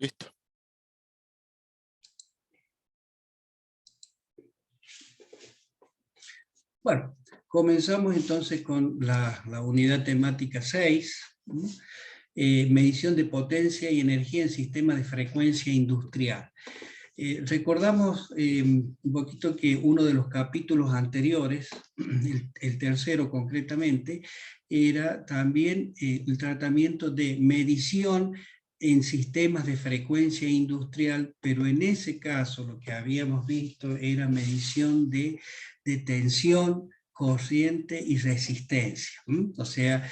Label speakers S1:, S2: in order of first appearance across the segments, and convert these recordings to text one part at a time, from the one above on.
S1: Listo.
S2: Bueno, comenzamos entonces con la unidad temática 6, ¿no? Medición de potencia y energía en sistemas de frecuencia industrial. Recordamos un poquito que uno de los capítulos anteriores, el tercero concretamente, era también el tratamiento de medición en sistemas de frecuencia industrial, pero en ese caso lo que habíamos visto era medición de tensión, corriente y resistencia. O sea,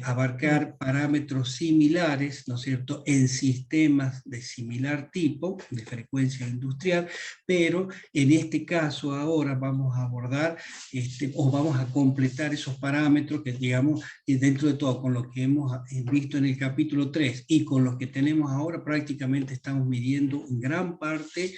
S2: abarcar parámetros similares, ¿no es cierto?, en sistemas de similar tipo, de frecuencia industrial, pero en este caso ahora vamos a abordar, o vamos a completar esos parámetros que, digamos, dentro de todo, con lo que hemos visto en el capítulo 3 y con los que tenemos ahora, prácticamente estamos midiendo en gran parte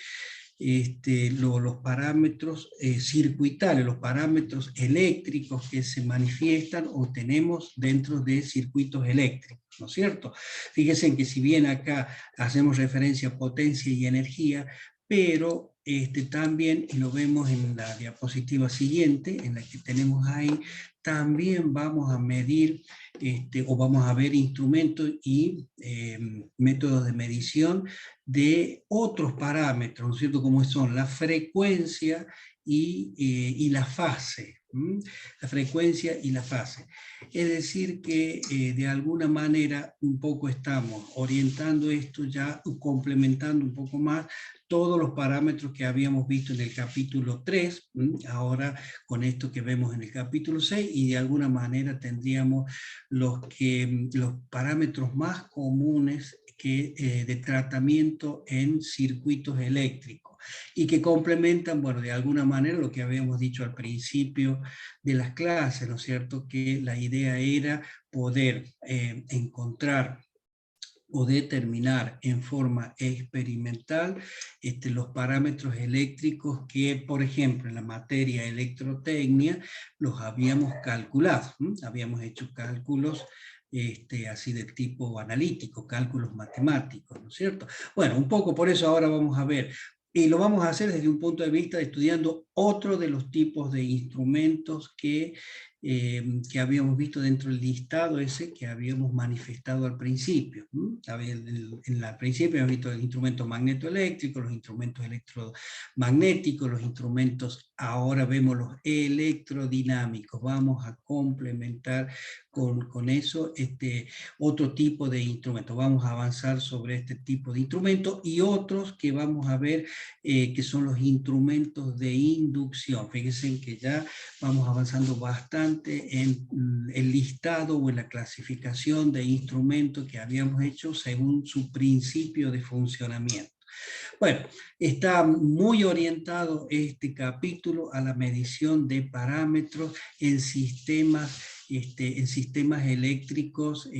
S2: los parámetros circuitales, los parámetros eléctricos que se manifiestan o tenemos dentro de circuitos eléctricos, ¿no es cierto? Fíjense en que si bien acá hacemos referencia a potencia y energía, pero también, y lo vemos en la diapositiva siguiente, en la que tenemos ahí, también vamos a medir o vamos a ver instrumentos y métodos de medición de otros parámetros, ¿no es cierto?, como son la frecuencia y la fase. La frecuencia y la fase. Es decir que de alguna manera un poco estamos orientando esto ya, complementando un poco más todos los parámetros que habíamos visto en el capítulo 3, ahora con esto que vemos en el capítulo 6, y de alguna manera tendríamos los parámetros más comunes de tratamiento en circuitos eléctricos, y que complementan, bueno, de alguna manera lo que habíamos dicho al principio de las clases, ¿no es cierto?, que la idea era poder encontrar o determinar en forma experimental los parámetros eléctricos que, por ejemplo, en la materia electrotecnia los habíamos calculado, habíamos hecho cálculos así de tipo analítico, cálculos matemáticos, ¿no es cierto? Bueno, un poco por eso ahora vamos a ver, y lo vamos a hacer desde un punto de vista estudiando otro de los tipos de instrumentos que habíamos visto dentro del listado ese que habíamos manifestado al principio. En el principio hemos visto el instrumento magnetoeléctrico, los instrumentos electromagnéticos, los instrumentos, ahora vemos los electrodinámicos. Vamos a complementar con eso otro tipo de instrumentos. Vamos a avanzar sobre este tipo de instrumentos y otros que vamos a ver que son los instrumentos de inducción. Fíjense que ya vamos avanzando bastante en el listado o en la clasificación de instrumentos que habíamos hecho según su principio de funcionamiento. Bueno, está muy orientado este capítulo a la medición de parámetros en sistemas eléctricos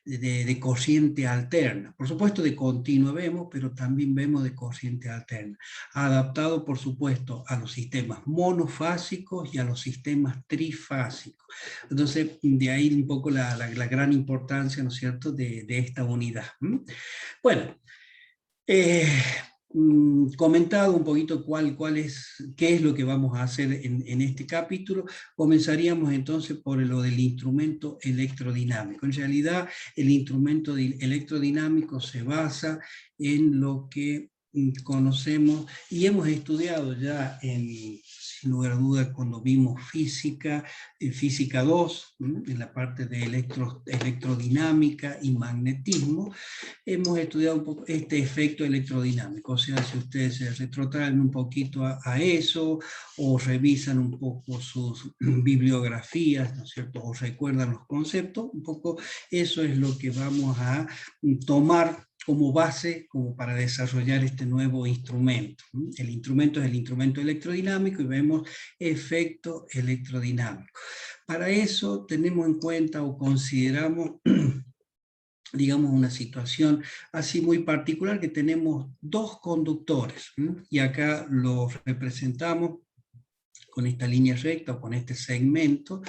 S2: de corriente alterna. Por supuesto de continua vemos, pero también vemos de corriente alterna. Adaptado, por supuesto, a los sistemas monofásicos y a los sistemas trifásicos. Entonces, de ahí un poco la gran importancia, ¿no es cierto?, de esta unidad. Bueno, comentado un poquito qué es lo que vamos a hacer en este capítulo, comenzaríamos entonces por lo del instrumento electrodinámico. En realidad, el instrumento electrodinámico se basa en lo que conocemos y hemos estudiado ya sin lugar a dudas cuando vimos física 2, en la parte de electrodinámica y magnetismo, hemos estudiado un poco este efecto electrodinámico. O sea, si ustedes se retrotraen un poquito a eso, o revisan un poco sus bibliografías, ¿no es cierto?, o recuerdan los conceptos, un poco eso es lo que vamos a tomar como base, como para desarrollar este nuevo instrumento. El instrumento es el instrumento electrodinámico y vemos efecto electrodinámico. Para eso tenemos en cuenta o consideramos digamos una situación así muy particular, que tenemos dos conductores, y acá los representamos con esta línea recta o con este segmento,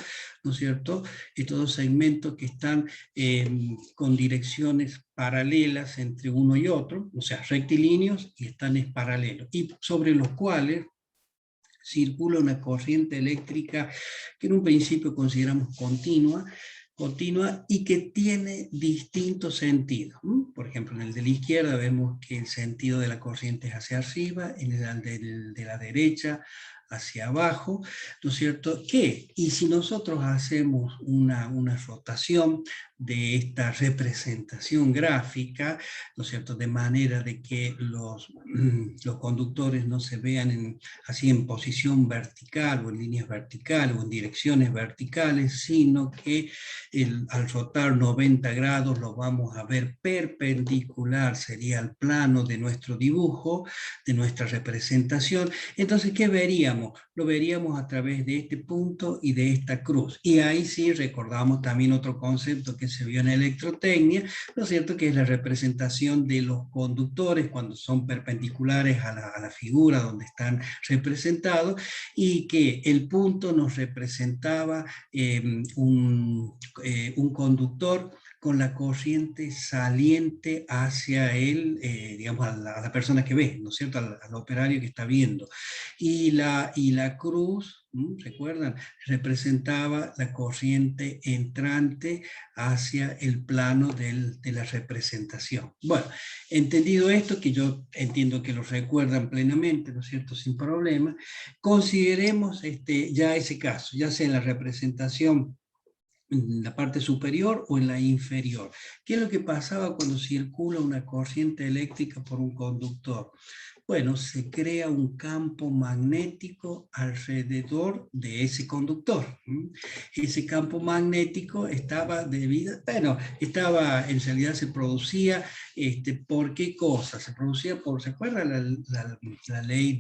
S2: ¿no es cierto? Estos dos segmentos que están con direcciones paralelas entre uno y otro, o sea, rectilíneos y están en paralelo, y sobre los cuales circula una corriente eléctrica que en un principio consideramos continua y que tiene distintos sentidos. Por ejemplo, en el de la izquierda vemos que el sentido de la corriente es hacia arriba, en el de la derecha hacia abajo, ¿no es cierto? ¿Qué? Y si nosotros hacemos una rotación de esta representación gráfica, ¿no es cierto? De manera de que los conductores no se vean así en posición vertical o en líneas verticales o en direcciones verticales, sino que al rotar 90 grados lo vamos a ver perpendicular, sería el plano de nuestro dibujo, de nuestra representación. Entonces, ¿qué veríamos? Lo veríamos a través de este punto y de esta cruz. Y ahí sí recordamos también otro concepto que se vio en electrotecnia, ¿no es cierto?, que es la representación de los conductores cuando son perpendiculares a la figura donde están representados, y que el punto nos representaba un conductor con la corriente saliente hacia él, digamos, a la persona que ve, ¿no es cierto?, al operario que está viendo. Y la cruz, ¿recuerdan?, representaba la corriente entrante hacia el plano de la representación. Bueno, entendido esto, que yo entiendo que lo recuerdan plenamente, ¿no es cierto?, sin problema, consideremos ya ese caso, ya sea en la representación en la parte superior o en la inferior. ¿Qué es lo que pasaba cuando circula una corriente eléctrica por un conductor? Bueno, se crea un campo magnético alrededor de ese conductor. Ese campo magnético estaba en realidad se producía, ¿por qué cosa? Se producía ¿se acuerdan la ley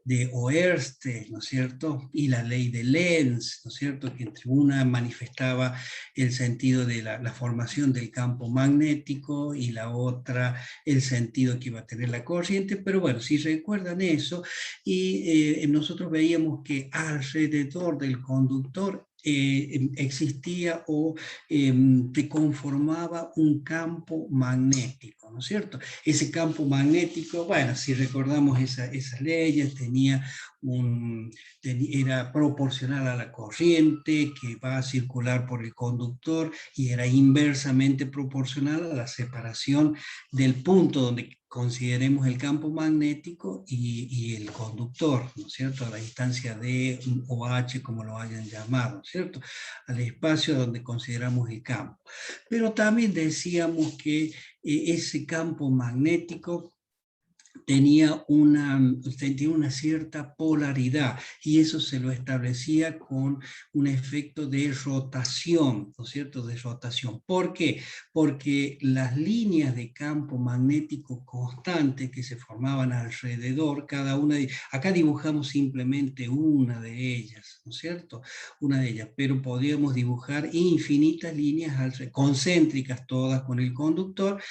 S2: de Oersted, ¿no es cierto? Y la ley de Lenz, ¿no es cierto? Que entre una manifestaba el sentido de la formación del campo magnético y la otra el sentido que iba a tener la corriente. Pero bueno, si recuerdan eso, y nosotros veíamos que alrededor del conductor existía o te conformaba un campo magnético, ¿no es cierto? Ese campo magnético, bueno, si recordamos esas leyes, era proporcional a la corriente que va a circular por el conductor, y era inversamente proporcional a la separación del punto donde consideremos el campo magnético y el conductor, ¿no es cierto?, a la distancia D o H, como lo hayan llamado, ¿no es cierto?, al espacio donde consideramos el campo. Pero también decíamos que ese campo magnético tenía una cierta polaridad, y eso se lo establecía con un efecto de rotación, ¿no es cierto?, de rotación. ¿Por qué? Porque las líneas de campo magnético constante que se formaban alrededor, cada una acá dibujamos simplemente una de ellas, ¿no es cierto?, una de ellas, pero podíamos dibujar infinitas líneas concéntricas, todas con el conductor,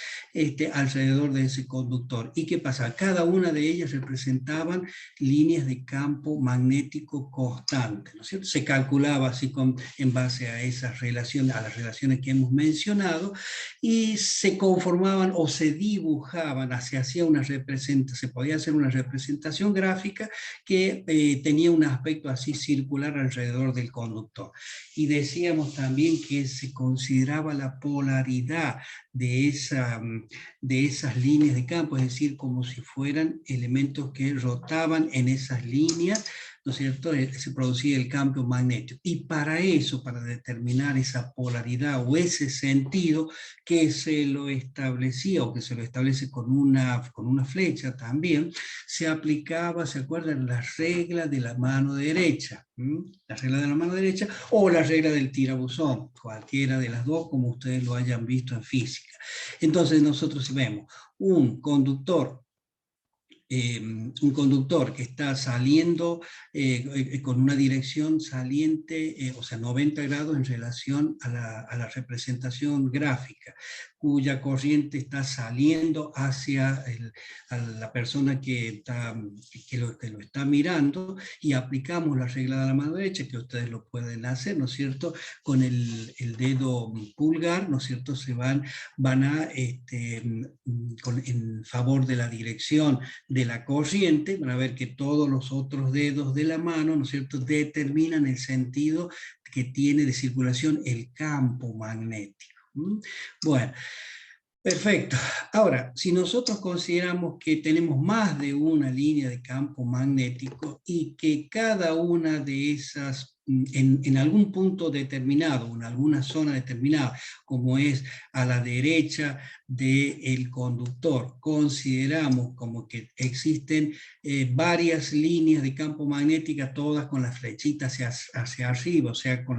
S2: alrededor de ese conductor. ¿Y qué pasa? Cada una de ellas representaban líneas de campo magnético constante, ¿no es cierto? Se calculaba así en base a esas relaciones, a las relaciones que hemos mencionado, y se conformaban o se dibujaban, se podía hacer una representación gráfica que tenía un aspecto así circular alrededor del conductor. Y decíamos también que se consideraba la polaridad de esas líneas de campo, es decir, como si fueran elementos que rotaban en esas líneas, ¿no es cierto?, se producía el campo magnético. Y para eso, para determinar esa polaridad o ese sentido, que se lo establecía o que se lo establece con una flecha también, se aplicaba, ¿se acuerdan?, la regla de la mano derecha, la regla de la mano derecha o la regla del tirabuzón, cualquiera de las dos, como ustedes lo hayan visto en física. Entonces nosotros vemos un conductor un conductor que está saliendo con una dirección saliente, o sea, 90 grados en relación a la representación gráfica, cuya corriente está saliendo hacia a la persona que lo está mirando, y aplicamos la regla de la mano derecha, que ustedes lo pueden hacer, ¿no es cierto? Con el dedo pulgar, ¿no es cierto? Van a, en favor de la dirección de la corriente, van a ver que todos los otros dedos de la mano, ¿no es cierto?, determinan el sentido que tiene de circulación el campo magnético. Bueno, perfecto. Ahora, si nosotros consideramos que tenemos más de una línea de campo magnético y que cada una de esas, en algún punto determinado, en alguna zona determinada, como es a la derecha del conductor, consideramos como que existen varias líneas de campo magnética, todas con la flechita hacia arriba, o sea, con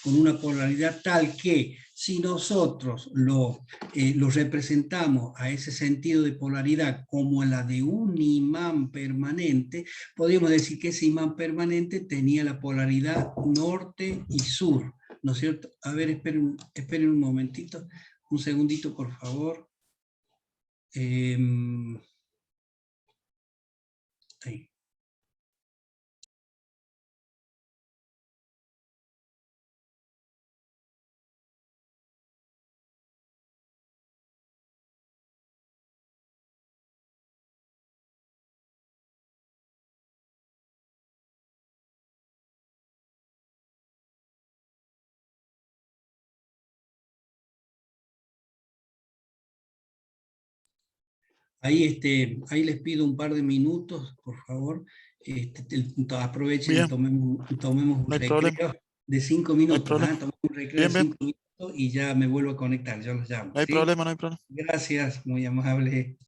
S2: una polaridad tal que si nosotros lo representamos a ese sentido de polaridad como la de un imán permanente, podríamos decir que ese imán permanente tenía la polaridad norte y sur, ¿no es cierto? A ver, esperen un momentito, un segundito, por favor. Ahí. Ahí les pido un par de minutos, por favor. Aprovechen y
S1: Bien,
S2: tomemos un
S1: no hay problema,
S2: recreo de 5
S1: no hay
S2: minutos.
S1: problema.
S2: Tomemos un recreo de
S1: Bien, bien,
S2: 5 minutos y ya me vuelvo a conectar, yo los llamo.
S1: no hay
S2: ¿Sí?
S1: problema, no hay problema.
S2: Gracias, muy amable.